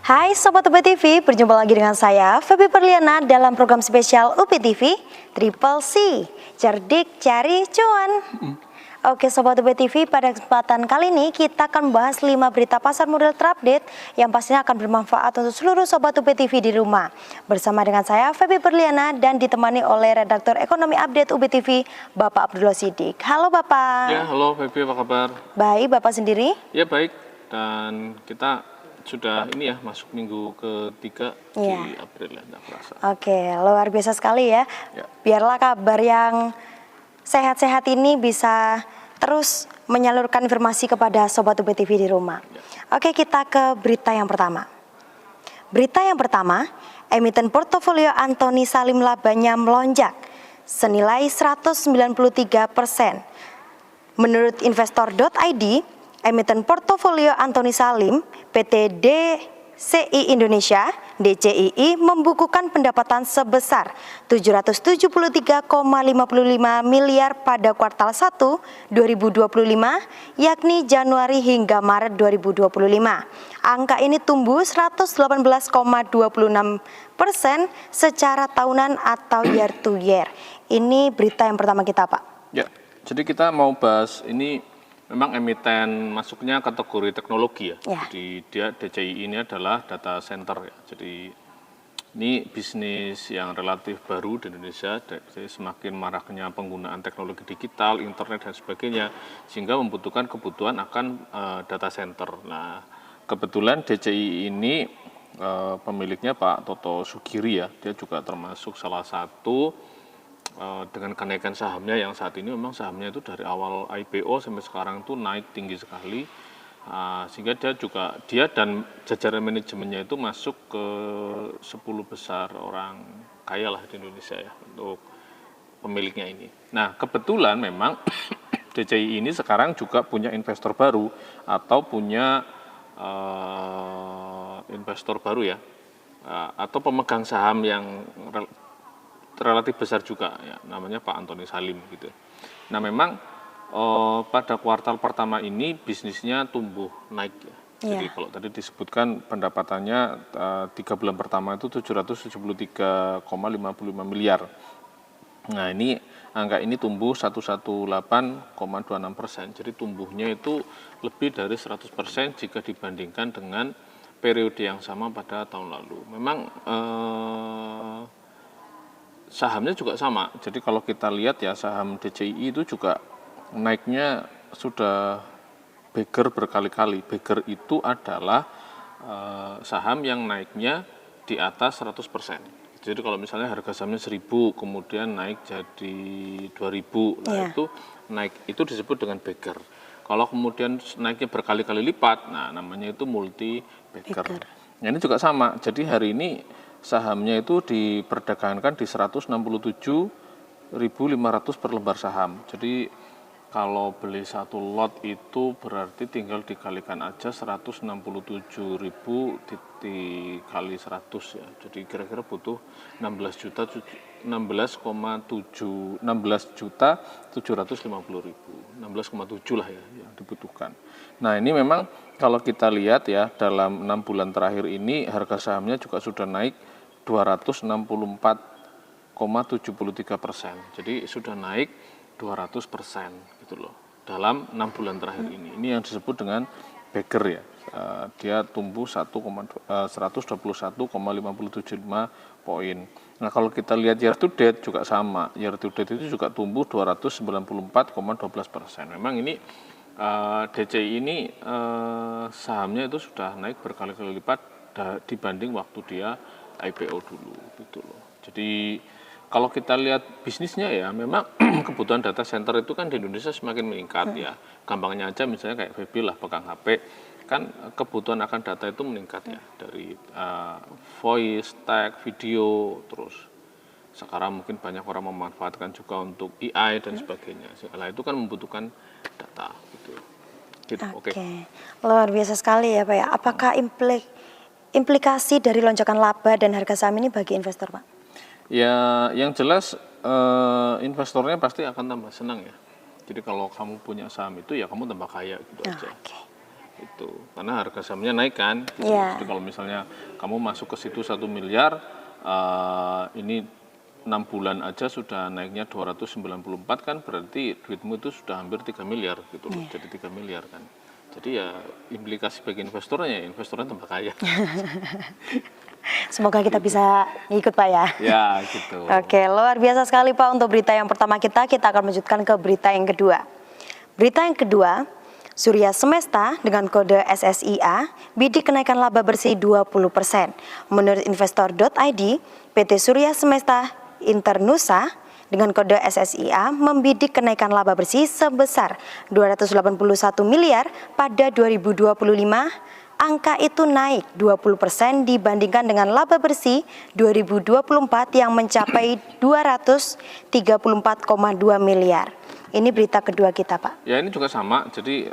Hai Sobat UP TV, berjumpa lagi dengan saya Feby Perliana dalam program spesial UP TV Triple C, Cerdik Cari Cuan. Oke Sobat UP TV, pada kesempatan kali ini kita akan membahas 5 berita pasar modal terupdate yang pastinya akan bermanfaat untuk seluruh Sobat UP TV di rumah. Bersama dengan saya Feby Perliana dan ditemani oleh redaktur Ekonomi Update UP TV Bapak Abdullah Siddiq. Halo Bapak. Ya, halo Feby, apa kabar? Baik, Bapak sendiri? Ya baik, dan kita sudah ini ya masuk minggu ketiga di April ya, tidak terasa. Oke, luar biasa sekali ya. Biarlah kabar yang sehat-sehat ini bisa terus menyalurkan informasi kepada Sobat UP TV di rumah. Oke, kita ke berita yang pertama. Berita yang pertama, emiten portofolio Antoni Salim labanya melonjak senilai 193%. Menurut investor.id, emiten portofolio Antoni Salim, PT DCI Indonesia, DCII membukukan pendapatan sebesar 773,55 miliar pada kuartal 1 2025, yakni Januari hingga Maret 2025. Angka ini tumbuh 118,26% secara tahunan atau year to year. Ini berita yang pertama kita, Pak. Ya, jadi kita mau bahas ini. Memang emiten masuknya kategori teknologi ya. Jadi dia DCI ini adalah data center ya. Jadi ini bisnis yang relatif baru di Indonesia. Jadi semakin maraknya penggunaan teknologi digital, internet dan sebagainya, sehingga membutuhkan kebutuhan akan data center. Nah, kebetulan DCI ini pemiliknya Pak Toto Sugiri ya. Dia juga termasuk salah satu dengan kenaikan sahamnya yang saat ini memang sahamnya itu dari awal IPO sampai sekarang tuh naik tinggi sekali, sehingga dia dan jajaran manajemennya itu masuk ke 10 besar orang kaya lah di Indonesia ya untuk pemiliknya ini. Nah kebetulan memang DCI ini sekarang juga punya investor baru atau punya investor baru ya, atau pemegang saham yang relatif besar juga ya, namanya Pak Antoni Salim gitu. Nah memang pada kuartal pertama ini bisnisnya tumbuh naik ya. Jadi kalau tadi disebutkan pendapatannya 3 bulan pertama itu 773,55 miliar. Nah ini angka ini tumbuh 118,26%. Jadi tumbuhnya itu lebih dari 100% jika dibandingkan dengan periode yang sama pada tahun lalu. Memang sahamnya juga sama. Jadi kalau kita lihat ya saham DCI itu juga naiknya sudah beggar berkali-kali. Beggar itu adalah saham yang naiknya di atas 100%. Jadi kalau misalnya harga sahamnya 1.000 kemudian naik jadi 2.000, nah itu disebut dengan beggar. Kalau kemudian naiknya berkali-kali lipat, nah namanya itu multi beggar. Nah ini juga sama. Jadi hari ini sahamnya itu diperdagangkan di 167.500 per lembar saham. Jadi kalau beli satu lot itu berarti tinggal dikalikan aja 167.000 dikali 100 ya. Jadi kira-kira butuh 16,750.000. 16,7 lah ya yang dibutuhkan. Nah ini memang kalau kita lihat ya dalam 6 bulan terakhir ini harga sahamnya juga sudah naik 264,73%. Jadi sudah naik 200% gitu loh dalam 6 bulan terakhir ini. Ini yang disebut dengan beggar ya. Dia tumbuh 121,575 poin. Nah kalau kita lihat year to date juga sama. Year to date itu juga tumbuh 294,12%. Memang ini DCI ini sahamnya itu sudah naik berkali-kali lipat dibanding waktu dia IPO dulu gitu loh. Jadi kalau kita lihat bisnisnya ya memang kebutuhan data center itu kan di Indonesia semakin meningkat ya. Gampangnya aja misalnya kayak Feby lah pegang HP, kan kebutuhan akan data itu meningkat ya dari voice, text, video, terus sekarang mungkin banyak orang memanfaatkan juga untuk AI dan sebagainya. Segala itu kan membutuhkan data gitu. Oke. Luar biasa sekali ya Pak ya. Apakah implikasi dari lonjakan laba dan harga saham ini bagi investor, Pak? Ya, yang jelas investornya pasti akan tambah senang ya. Jadi kalau kamu punya saham itu ya kamu tambah kaya gitu aja. gitu. Karena harga sahamnya naik kan. Gitu. Iya. Jadi kalau misalnya kamu masuk ke situ 1 miliar, ini 6 bulan aja sudah naiknya 294 kan, berarti duitmu itu sudah hampir 3 miliar gitu loh. Jadi 3 miliar kan. Jadi ya implikasi bagi investornya tambah kaya. Semoga kita bisa ikut Pak ya. Ya gitu. Oke, luar biasa sekali Pak untuk berita yang pertama kita akan lanjutkan ke berita yang kedua. Berita yang kedua, Surya Semesta dengan kode SSIA bidik kenaikan laba bersih 20%. Menurut investor.id, PT Surya Semesta Internusa dengan kode SSIA membidik kenaikan laba bersih sebesar 281 miliar pada 2025. Angka itu naik 20% dibandingkan dengan laba bersih 2024 yang mencapai 234,2 miliar. Ini berita kedua kita, Pak. Ya ini juga sama, jadi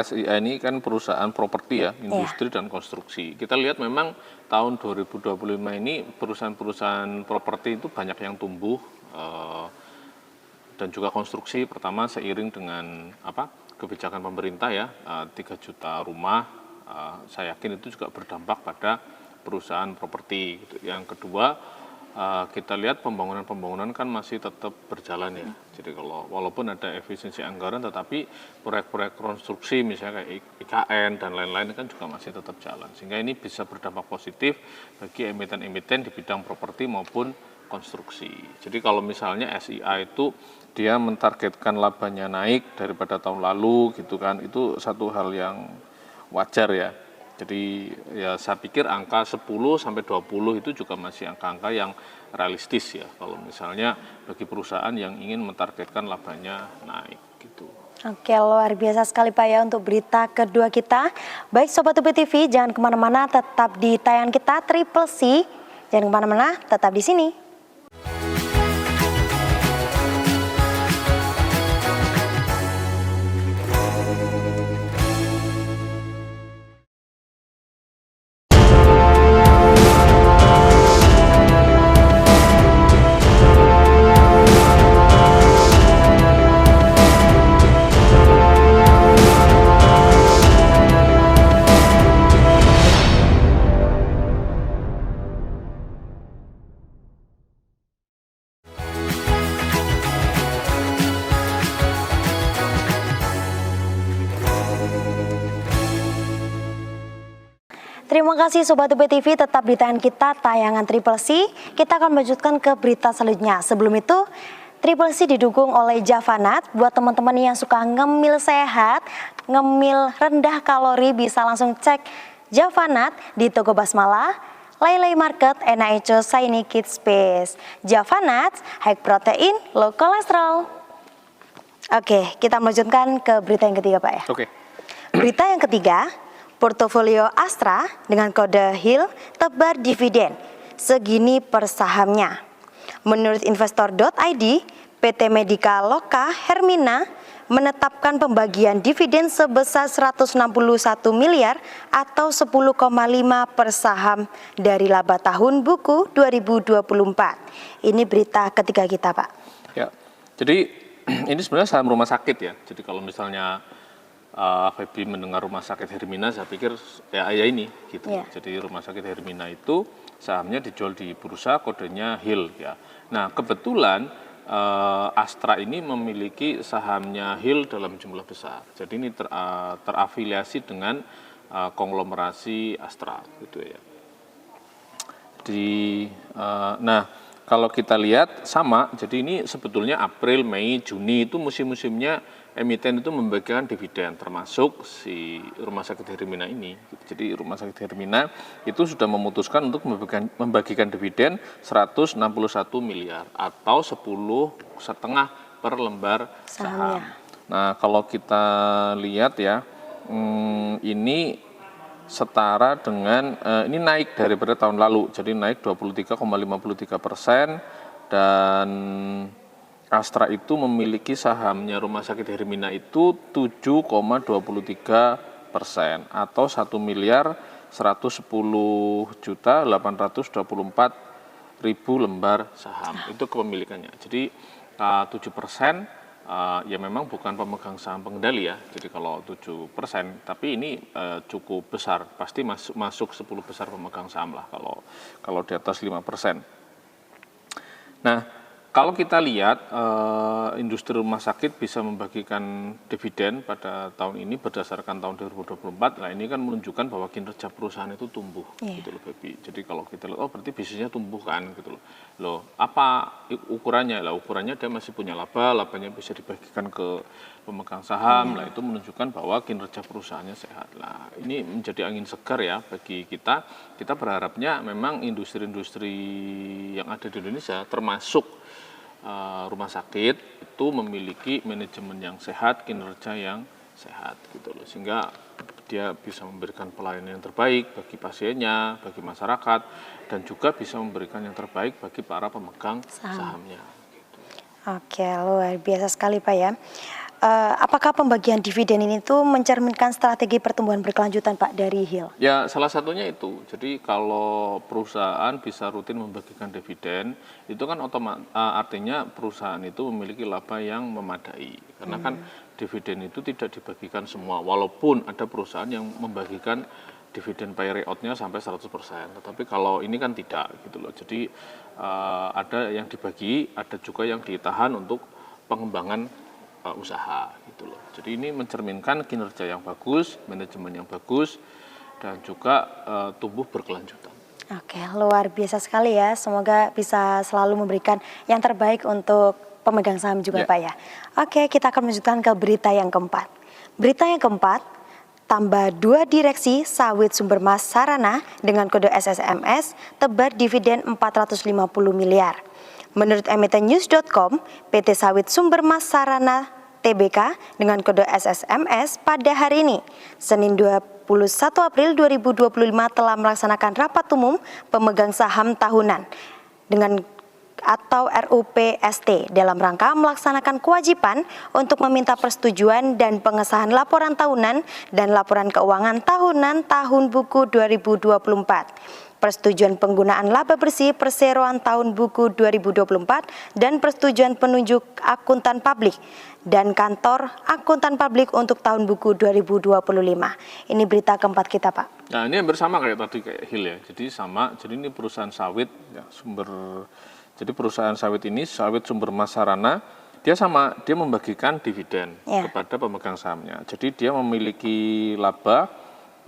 SIA ini kan perusahaan properti ya, industri dan konstruksi. Kita lihat memang tahun 2025 ini perusahaan-perusahaan properti itu banyak yang tumbuh dan juga konstruksi pertama seiring dengan kebijakan pemerintah ya, 3 juta rumah, saya yakin itu juga berdampak pada perusahaan properti. Gitu. Yang kedua, kita lihat pembangunan kan masih tetap berjalan ya. Jadi kalau walaupun ada efisiensi anggaran, tetapi proyek-proyek konstruksi misalnya kayak IKN dan lain-lain kan juga masih tetap jalan. Sehingga ini bisa berdampak positif bagi emiten-emiten di bidang properti maupun konstruksi. Jadi kalau misalnya SIA itu dia mentargetkan labanya naik daripada tahun lalu gitu kan, itu satu hal yang wajar ya. Jadi ya saya pikir angka 10 sampai 20 itu juga masih angka-angka yang realistis ya kalau misalnya bagi perusahaan yang ingin mentargetkan labanya naik gitu. Oke, luar biasa sekali Pak ya untuk berita kedua kita. Baik Sobat UP TV, jangan kemana-mana, tetap di tayangan kita Triple C. Jangan kemana-mana, tetap di sini. Terima kasih Sobat UP TV, tetap di tayangan kita, tayangan Triple C. Kita akan melanjutkan ke berita selanjutnya. Sebelum itu, Triple C didukung oleh Javanat. Buat teman-teman yang suka ngemil sehat, ngemil rendah kalori, bisa langsung cek Javanat di Toko Basmala, Laylay Market, NAECO, Shiny Kids Space. Javanat, high protein, low kolesterol. Oke, kita melanjutkan ke berita yang ketiga Pak ya. Oke. Berita yang ketiga, portofolio Astra dengan kode HIL tebar dividen segini per sahamnya. Menurut investor.id, PT Medika Loka Hermina menetapkan pembagian dividen sebesar 161 miliar atau 10,5 per saham dari laba tahun buku 2024. Ini berita ketiga kita, Pak. Ya, jadi ini sebenarnya saham rumah sakit ya. Jadi kalau misalnya Feby mendengar rumah sakit Hermina, saya pikir ya ini gitu. Yeah. Jadi rumah sakit Hermina itu sahamnya dijual di bursa, kodenya HIL ya. Nah kebetulan Astra ini memiliki sahamnya HIL dalam jumlah besar. Jadi ini terafiliasi dengan konglomerasi Astra gitu ya. Nah kalau kita lihat sama, jadi ini sebetulnya April, Mei, Juni itu musim-musimnya emiten itu membagikan dividen, termasuk si rumah sakit Hermina ini. Jadi rumah sakit Hermina itu sudah memutuskan untuk membagikan dividen 161 miliar atau 10,5 per lembar saham. Nah kalau kita lihat ya, ini setara dengan ini naik daripada tahun lalu, jadi naik 23,53% dan Astra itu memiliki sahamnya rumah sakit Hermina itu 7,23% atau 1 miliar 110 juta 824 ribu lembar saham itu kepemilikannya. Jadi 7% ya memang bukan pemegang saham pengendali ya. Jadi kalau 7%, tapi ini cukup besar. Pasti masuk 10 besar pemegang saham lah kalau di atas 5%. Nah, kalau kita lihat industri rumah sakit bisa membagikan dividen pada tahun ini berdasarkan tahun 2024, nah ini kan menunjukkan bahwa kinerja perusahaan itu tumbuh, gitu loh, Baby. Jadi kalau kita lihat, oh berarti bisnisnya tumbuh kan, gitu loh. Loh, apa ukurannya? Lah ukurannya dia masih punya laba, labanya bisa dibagikan ke pemegang saham, lah itu menunjukkan bahwa kinerja perusahaannya sehat. Nah, ini menjadi angin segar ya bagi kita. Kita berharapnya memang industri-industri yang ada di Indonesia, termasuk rumah sakit itu memiliki manajemen yang sehat, kinerja yang sehat gitu loh, sehingga dia bisa memberikan pelayanan yang terbaik bagi pasiennya, bagi masyarakat, dan juga bisa memberikan yang terbaik bagi para pemegang sahamnya. Oke, luar biasa sekali Pak ya. Apakah pembagian dividen ini tuh mencerminkan strategi pertumbuhan berkelanjutan Pak dari Hill? Ya, salah satunya itu. Jadi kalau perusahaan bisa rutin membagikan dividen, itu kan artinya perusahaan itu memiliki laba yang memadai. Karena kan dividen itu tidak dibagikan semua, walaupun ada perusahaan yang membagikan dividen payout-nya sampai 100%. Tetapi kalau ini kan tidak gitu loh. Jadi ada yang dibagi, ada juga yang ditahan untuk pengembangan usaha gitu loh. Jadi ini mencerminkan kinerja yang bagus, manajemen yang bagus, dan juga tumbuh berkelanjutan. Oke, luar biasa sekali ya. Semoga bisa selalu memberikan yang terbaik untuk pemegang saham juga Pak ya. Oke, kita akan melanjutkan ke berita yang keempat. Berita yang keempat, tambah 2 direksi sawit sumber mas Sarana dengan kode SSMS tebar dividen 450 miliar. Menurut emitennews.com, PT Sawit Sumber Mas Sarana Tbk dengan kode SSMS pada hari ini, Senin 21 April 2025 telah melaksanakan rapat umum pemegang saham tahunan dengan atau RUPST dalam rangka melaksanakan kewajiban untuk meminta persetujuan dan pengesahan laporan tahunan dan laporan keuangan tahunan tahun buku 2024. Persetujuan penggunaan laba bersih perseroan tahun buku 2024 dan persetujuan penunjuk akuntan publik dan kantor akuntan publik untuk tahun buku 2025. Ini berita keempat kita Pak. Nah ini hampir sama kayak tadi kayak Hill ya, jadi sama, jadi ini perusahaan sawit ya, jadi perusahaan sawit ini, Sawit Sumber Mas Sarana, dia membagikan dividen kepada pemegang sahamnya. Jadi dia memiliki laba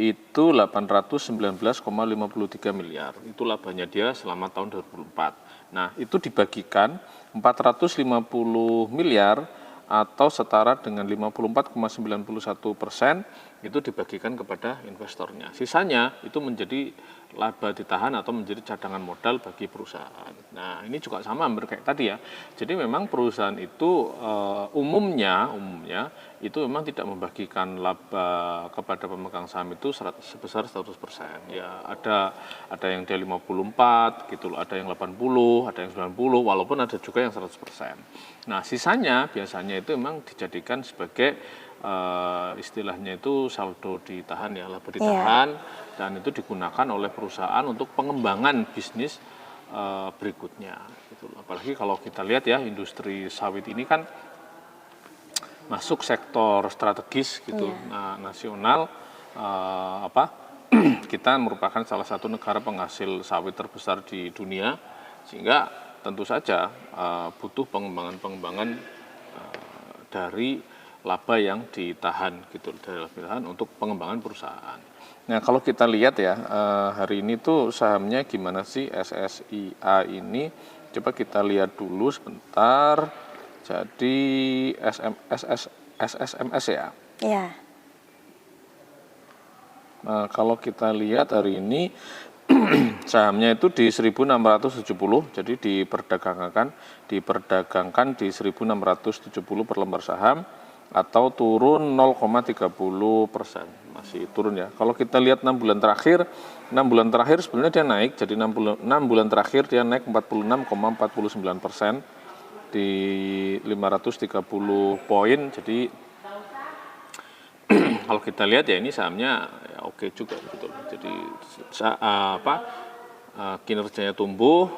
itu 819,53 miliar. Itu labanya dia selama tahun 2024. Nah, itu dibagikan 450 miliar atau setara dengan 54,91% itu dibagikan kepada investornya. Sisanya itu menjadi laba ditahan atau menjadi cadangan modal bagi perusahaan. Nah, ini juga sama hampir kayak tadi ya. Jadi memang perusahaan itu umumnya itu memang tidak membagikan laba kepada pemegang saham itu sebesar 100%. Ya, ada yang dia 54 gitu loh, ada yang 80, ada yang 90, walaupun ada juga yang 100%. Nah, sisanya biasanya itu memang dijadikan sebagai istilahnya itu saldo ditahan ya, laba ditahan, dan itu digunakan oleh perusahaan untuk pengembangan bisnis berikutnya gitu. Apalagi kalau kita lihat ya, industri sawit ini kan masuk sektor strategis gitu. Nah, nasional kita merupakan salah satu negara penghasil sawit terbesar di dunia, sehingga tentu saja butuh pengembangan dari laba yang ditahan gitu, dari laba ditahan untuk pengembangan perusahaan. Nah, kalau kita lihat ya, hari ini tuh sahamnya gimana sih SSIA ini? Coba kita lihat dulu sebentar. Jadi SSMS ya. Iya. Nah, kalau kita lihat hari ini sahamnya itu di 1670, jadi diperdagangkan di 1670 per lembar saham atau turun 0,30%, masih turun ya. Kalau kita lihat 6 bulan terakhir sebenarnya dia naik, jadi 6 bulan terakhir dia naik 46,49% di 530 poin. Jadi kalau kita lihat ya, ini sahamnya ya oke juga gitu. Jadi kinerjanya tumbuh,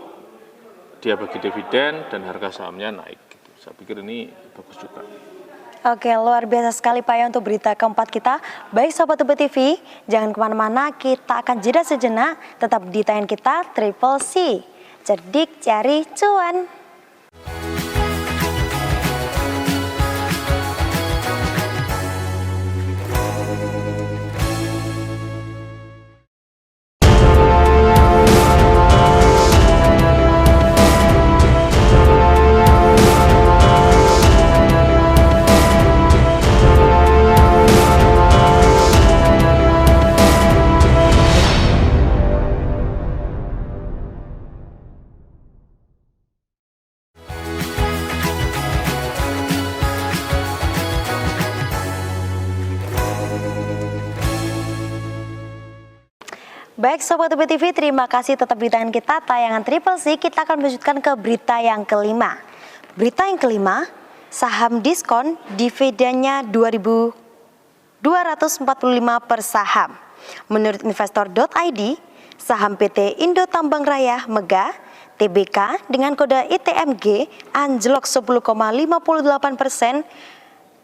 dia bagi dividen dan harga sahamnya naik gitu. saya pikir ini bagus juga. Oke, luar biasa sekali Pak ya untuk berita keempat kita. Baik Sobat UB TV, jangan kemana-mana, kita akan jeda sejenak, tetap di tayangan kita Triple C. Cerdik cari cuan. Baik Sobat UB TV, terima kasih tetap di tayangan kita, tayangan Triple C. Kita akan melanjutkan ke berita yang kelima. Berita yang kelima, saham diskon dividennya 2.245 per saham. Menurut investor.id, saham PT Indo Tambang Raya Mega TBK dengan kode ITMG anjlok 10,58%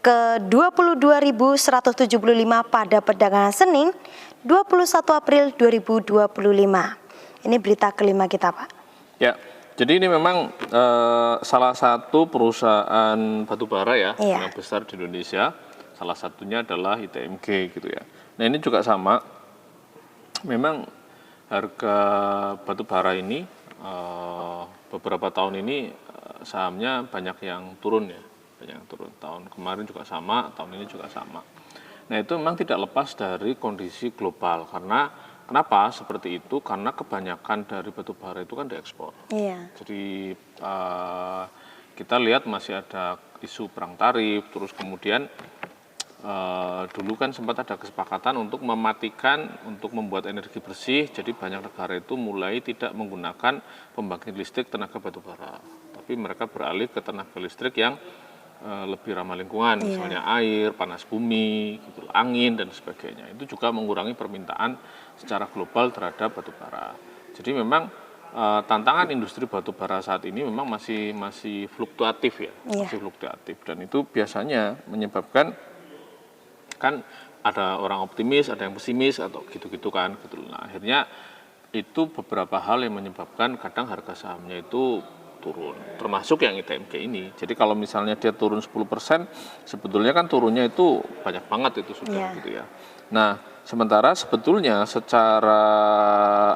ke 22.175 pada perdagangan Senin 21 April 2025. Ini berita kelima kita, Pak. Ya, jadi ini memang salah satu perusahaan batubara ya yang besar di Indonesia. Salah satunya adalah ITMG gitu ya. Nah ini juga sama. Memang harga batubara ini beberapa tahun ini sahamnya banyak yang turun ya. Banyak yang turun. Tahun kemarin juga sama, tahun ini juga sama. Nah itu memang tidak lepas dari kondisi global, karena kenapa seperti itu? Karena kebanyakan dari batubara itu kan diekspor. Jadi kita lihat masih ada isu perang tarif, terus kemudian dulu kan sempat ada kesepakatan untuk mematikan, untuk membuat energi bersih, jadi banyak negara itu mulai tidak menggunakan pembangkit listrik tenaga batubara, tapi mereka beralih ke tenaga listrik yang lebih ramah lingkungan, misalnya air, panas bumi, gitu, angin dan sebagainya. Itu juga mengurangi permintaan secara global terhadap batubara. Jadi memang tantangan industri batubara saat ini memang masih fluktuatif ya, masih fluktuatif, dan itu biasanya menyebabkan kan ada orang optimis, ada yang pesimis atau gitu-gitu kan. Gitu. Nah akhirnya itu beberapa hal yang menyebabkan kadang harga sahamnya itu turun, termasuk yang ITMG ini. Jadi kalau misalnya dia turun 10%, sebetulnya kan turunnya itu banyak banget itu sudah gitu ya. Nah, sementara sebetulnya secara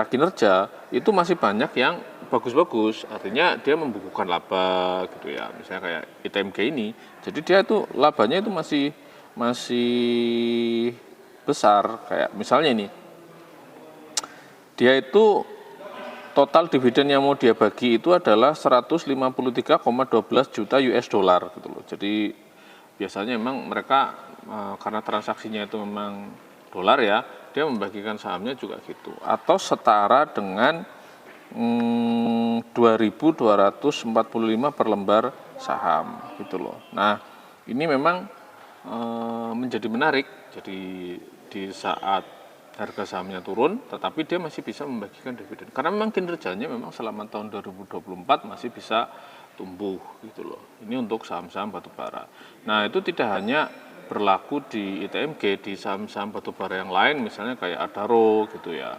kinerja itu masih banyak yang bagus-bagus. Artinya dia membukukan laba gitu ya. Misalnya kayak ITMG ini. Jadi dia itu labanya itu masih besar, kayak misalnya ini. Dia itu total dividen yang mau dia bagi itu adalah 153,12 juta US dollar gitu loh. Jadi biasanya memang mereka karena transaksinya itu memang dolar ya, dia membagikan sahamnya juga gitu. Atau setara dengan 2.245 per lembar saham gitu loh. Nah, ini memang menjadi menarik. Jadi di saat harga sahamnya turun, tetapi dia masih bisa membagikan dividen. Karena memang kinerjanya memang selama tahun 2024 masih bisa tumbuh gitu loh. Ini untuk saham-saham batubara. Nah itu tidak hanya berlaku di ITMG, di saham-saham batubara yang lain, misalnya kayak Adaro gitu ya,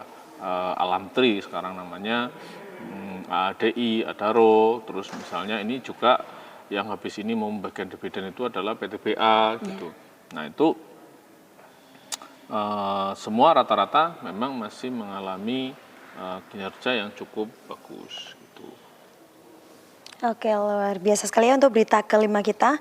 Alamtri sekarang namanya, ADI, Adaro, terus misalnya ini juga yang habis ini mau membagikan dividen itu adalah PTBA gitu. Nah itu semua rata-rata memang masih mengalami kinerja yang cukup bagus gitu. Oke, luar biasa sekali ya untuk berita kelima kita.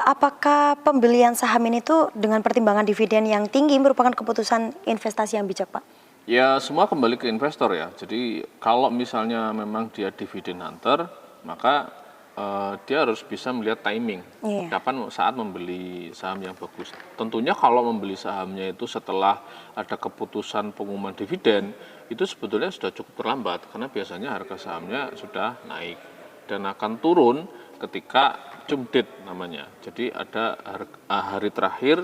Apakah pembelian saham ini tuh dengan pertimbangan dividen yang tinggi merupakan keputusan investasi yang bijak, Pak? Ya semua kembali ke investor ya. Jadi kalau misalnya memang dia dividen hunter, maka dia harus bisa melihat timing, kapan saat membeli saham yang bagus. Tentunya kalau membeli sahamnya itu setelah ada keputusan pengumuman dividen, itu sebetulnya sudah cukup terlambat, karena biasanya harga sahamnya sudah naik dan akan turun ketika cum date namanya. Jadi ada hari terakhir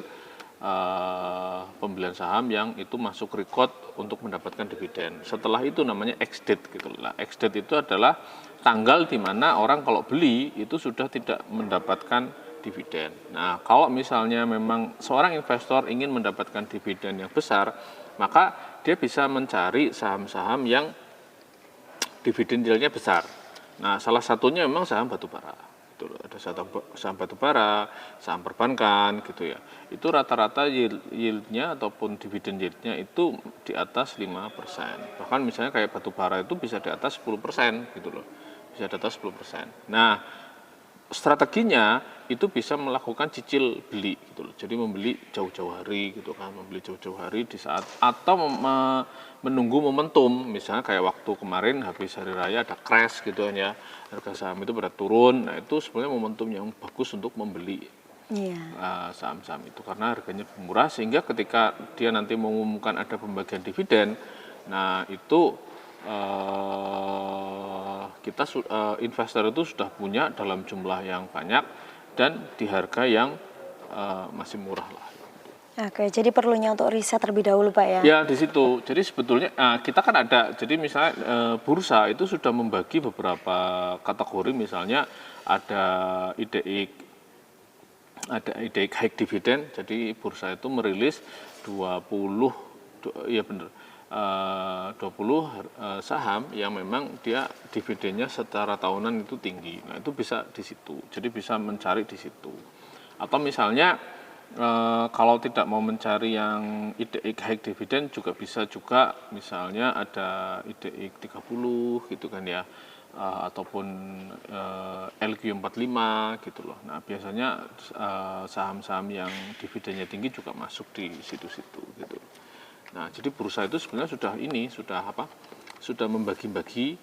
pembelian saham yang itu masuk record untuk mendapatkan dividen. Setelah itu namanya ex date gitu lah. Ex date itu adalah tanggal di mana orang kalau beli itu sudah tidak mendapatkan dividen. Nah, kalau misalnya memang seorang investor ingin mendapatkan dividen yang besar, maka dia bisa mencari saham-saham yang dividen yieldnya besar. Nah, salah satunya memang saham batubara. Gitu loh. Ada saham batubara, saham perbankan, gitu ya. Itu rata-rata yieldnya ataupun dividen yieldnya itu di atas 5%. Bahkan misalnya kayak batubara itu bisa di atas 10%, gitu loh. Bisa di atas 10%. Nah, strateginya itu bisa melakukan cicil beli gitu loh. Jadi membeli jauh-jauh hari gitu kan, membeli jauh-jauh hari di saat atau menunggu momentum, misalnya kayak waktu kemarin habis hari raya ada crash gitu kan ya, harga saham itu pada turun. Nah, itu sebenarnya momentum yang bagus untuk membeli saham-saham itu karena harganya murah, sehingga ketika dia nanti mengumumkan ada pembagian dividen, nah itu kita investor itu sudah punya dalam jumlah yang banyak dan di harga yang masih murah lah. Oke, jadi perlunya untuk riset terlebih dahulu Pak ya? Ya, di situ. Jadi sebetulnya kita kan ada, jadi misalnya bursa itu sudah membagi beberapa kategori, misalnya ada IDX high dividend, jadi bursa itu merilis 20 saham yang memang dia dividennya secara tahunan itu tinggi. Nah, itu bisa di situ. Jadi bisa mencari di situ. Atau misalnya kalau tidak mau mencari yang IDX high dividend juga bisa juga, misalnya ada IDX 30 gitu kan ya. Ataupun LQ45 gitu loh. Nah, biasanya saham-saham yang dividennya tinggi juga masuk di situ-situ gitu. Nah, jadi bursa itu sebenarnya sudah membagi-bagi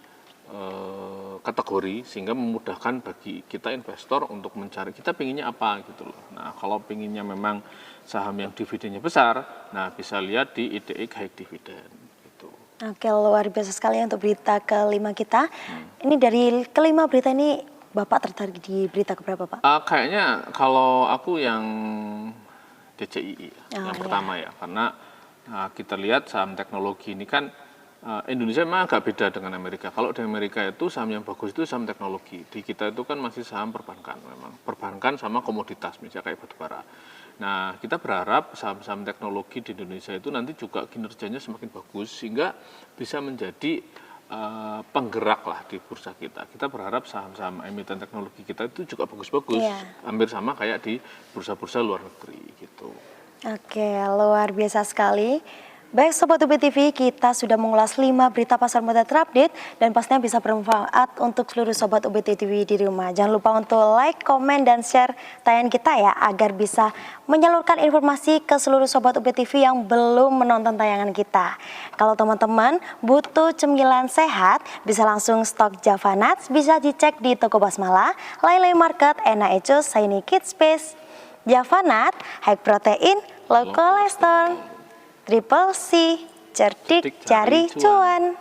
kategori sehingga memudahkan bagi kita investor untuk mencari kita pinginnya apa gitu loh. Nah, kalau pinginnya memang saham yang dividennya besar, nah bisa lihat di IDX high dividend gitu. Oke, luar biasa sekali untuk berita kelima kita. Ini dari kelima berita ini Bapak tertarik di berita keberapa Pak? Kayaknya kalau aku yang DCI yang pertama ya, karena kita lihat saham teknologi ini kan Indonesia memang agak beda dengan Amerika. Kalau di Amerika itu saham yang bagus itu saham teknologi. Di kita itu kan masih saham perbankan memang. Perbankan sama komoditas misalnya kayak batubara. Nah, kita berharap saham-saham teknologi di Indonesia itu nanti juga kinerjanya semakin bagus sehingga bisa menjadi penggerak lah di bursa kita. Kita berharap saham-saham emiten teknologi kita itu juga bagus-bagus. Hampir sama kayak di bursa-bursa luar negeri gitu. Oke, luar biasa sekali. Baik Sobat UB TV, kita sudah mengulas 5 berita pasar modal terupdate dan pastinya bisa bermanfaat untuk seluruh Sobat UB TV di rumah. Jangan lupa untuk like, komen, dan share tayangan kita ya, agar bisa menyalurkan informasi ke seluruh Sobat UB TV yang belum menonton tayangan kita. Kalau teman-teman butuh cemilan sehat, bisa langsung stok Java Nuts, bisa dicek di toko Basmala, Lailai Market, Ena Ecos, Shiny Kids Space, Java Nuts, high protein, low cholesterol, Triple C, cerdik cari cuan.